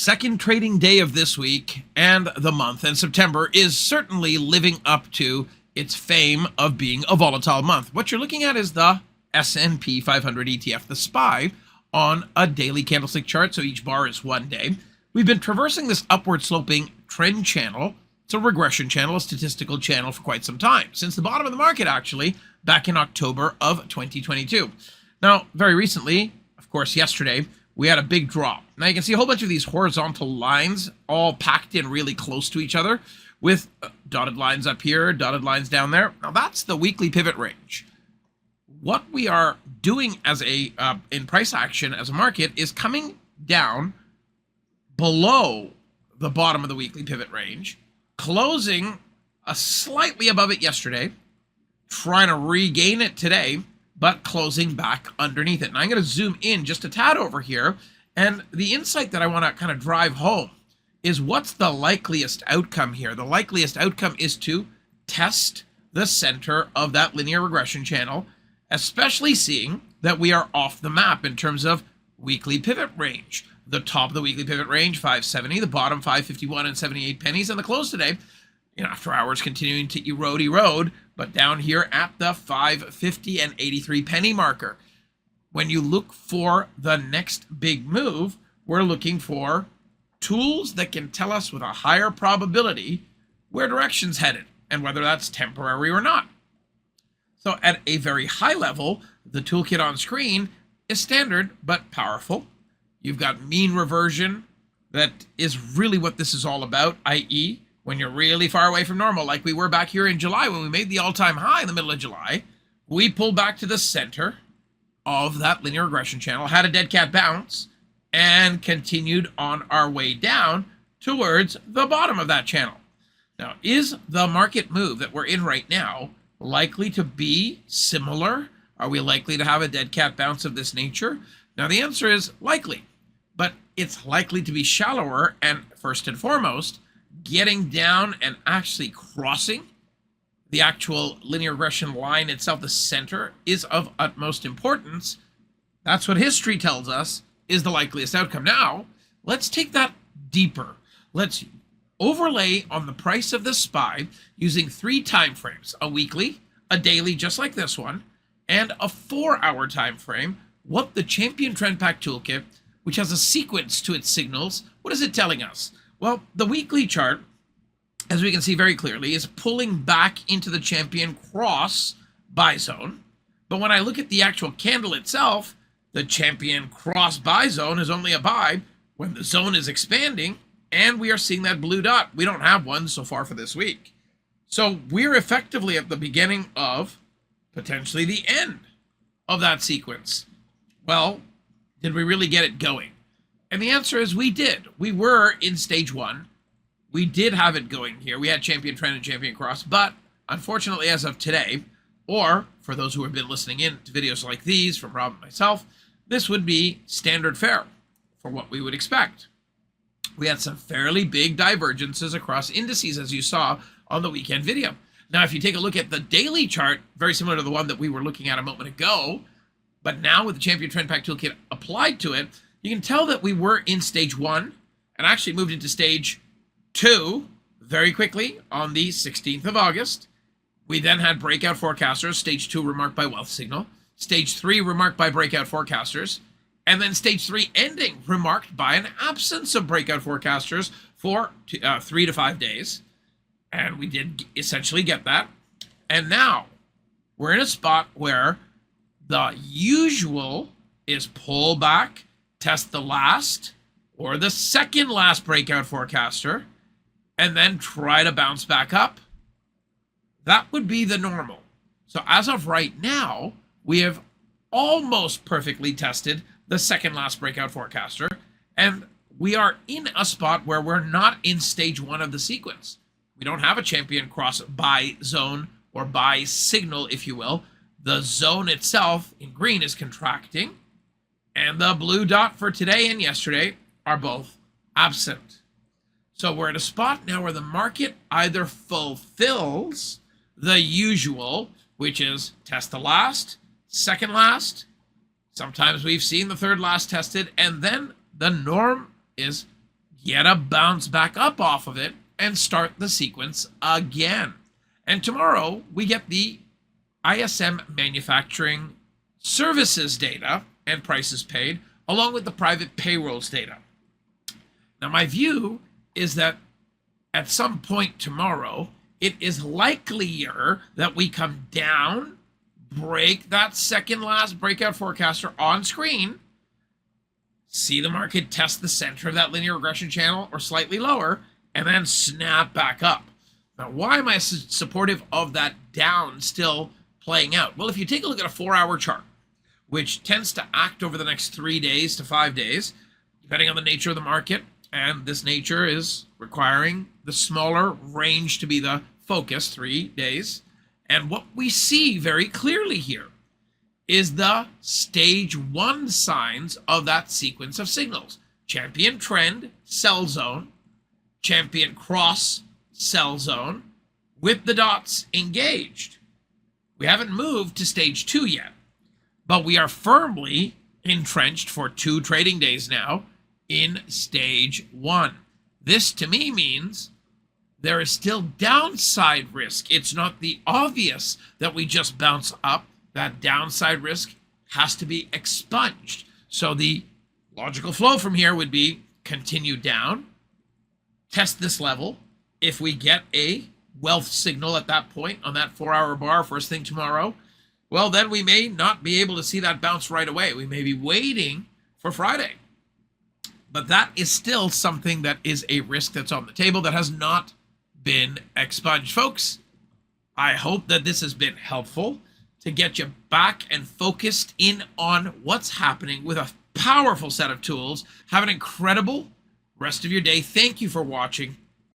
Second trading day of this week and the month, and September is certainly living up to its fame of being a volatile month. What you're looking at is the S&P 500 ETF, the SPY, on a daily candlestick chart, so each bar is 1 day. We've been traversing this upward sloping trend channel. It's a regression channel, a statistical channel for quite some time, since the bottom of the market actually, back in October of 2022. Now, very recently, of course, yesterday, we had a big drop. Now you can see a whole bunch of these horizontal lines all packed in really close to each other with dotted lines up here, dotted lines down there. Now that's the weekly pivot range. What we are doing as in price action as a market is coming down below the bottom of the weekly pivot range, closing slightly above it yesterday, trying to regain it today, but closing back underneath it. And I'm going to zoom in just a tad over here. And the insight that I want to kind of drive home is what's the likeliest outcome here? The likeliest outcome is to test the center of that linear regression channel, especially seeing that we are off the map in terms of weekly pivot range. The top of the weekly pivot range, 570, the bottom 551 and 78 pennies, and the close today, after hours continuing to erode, but down here at the 550 and 83 penny marker. When you look for the next big move, we're looking for tools that can tell us with a higher probability where direction's headed and whether that's temporary or not. So at a very high level, the toolkit on screen is standard but powerful. You've got mean reversion. That is really what this is all about, i.e., when you're really far away from normal, like we were back here in July when we made the all-time high in the middle of July, we pulled back to the center of that linear regression channel, had a dead cat bounce, and continued on our way down towards the bottom of that channel. Now, is the market move that we're in right now likely to be similar? Are we likely to have a dead cat bounce of this nature? Now, the answer is likely, but it's likely to be shallower, and first and foremost, getting down and actually crossing the actual linear regression line itself, the center, is of utmost importance. That's what history tells us is the likeliest outcome. Now, let's take that deeper. Let's overlay on the price of the SPY using 3 time frames, a weekly, a daily, just like this one, and a 4-hour time frame, what the Champion Trend Pack Toolkit, which has a sequence to its signals, what is it telling us? Well, the weekly chart, as we can see very clearly, is pulling back into the Champion Cross buy zone. But when I look at the actual candle itself, the Champion Cross buy zone is only a buy when the zone is expanding, and we are seeing that blue dot. We don't have one so far for this week. So we're effectively at the beginning of potentially the end of that sequence. Well, did we really get it going? And the answer is we did. We were in stage 1. We did have it going here. We had Champion Trend and Champion Cross, but unfortunately as of today, or for those who have been listening in to videos like these from Rob and myself, this would be standard fare for what we would expect. We had some fairly big divergences across indices, as you saw on the weekend video. Now, if you take a look at the daily chart, very similar to the one that we were looking at a moment ago, but now with the Champion Trend Pack Toolkit applied to it, you can tell that we were in stage 1 and actually moved into stage 2 very quickly on the 16th of August. We then had breakout forecasters, stage 2 remarked by wealth signal, stage 3 remarked by breakout forecasters, and then stage 3 ending remarked by an absence of breakout forecasters for 3 to 5 days. And we did essentially get that. And now we're in a spot where the usual is pull back, test the last or the second last breakout forecaster, and then try to bounce back up. That would be the normal. So as of right now, we have almost perfectly tested the second last breakout forecaster, and we are in a spot where we're not in stage 1 of the sequence. We don't have a Champion Cross buy zone or buy signal, if you will. The zone itself in green is contracting, and the blue dot for today and yesterday are both absent. So we're at a spot now where the market either fulfills the usual, which is test the last, second last. Sometimes we've seen the third last tested, and then the norm is get a bounce back up off of it, and start the sequence again. And tomorrow we get the ISM manufacturing services data and prices paid, along with the private payrolls data. Now, my view is that at some point tomorrow, it is likelier that we come down, break that second last breakout forecaster on screen, see the market test the center of that linear regression channel or slightly lower, and then snap back up. Now, why am I supportive of that down still playing out? Well, if you take a look at a 4-hour chart, which tends to act over the next 3 days to 5 days, depending on the nature of the market, and this nature is requiring the smaller range to be the focus, 3 days. And what we see very clearly here is the stage 1 signs of that sequence of signals. Champion trend, sell zone, champion cross, sell zone, with the dots engaged. We haven't moved to stage 2 yet, but we are firmly entrenched for 2 trading days now in stage 1. This to me means there is still downside risk. It's not the obvious that we just bounce up. That downside risk has to be expunged. So the logical flow from here would be continue down, test this level. If we get a wealth signal at that point on that 4-hour bar first thing tomorrow, well, then we may not be able to see that bounce right away. We may be waiting for Friday. But that is still something that is a risk that's on the table that has not been expunged. Folks, I hope that this has been helpful to get you back and focused in on what's happening with a powerful set of tools. Have an incredible rest of your day. Thank you for watching.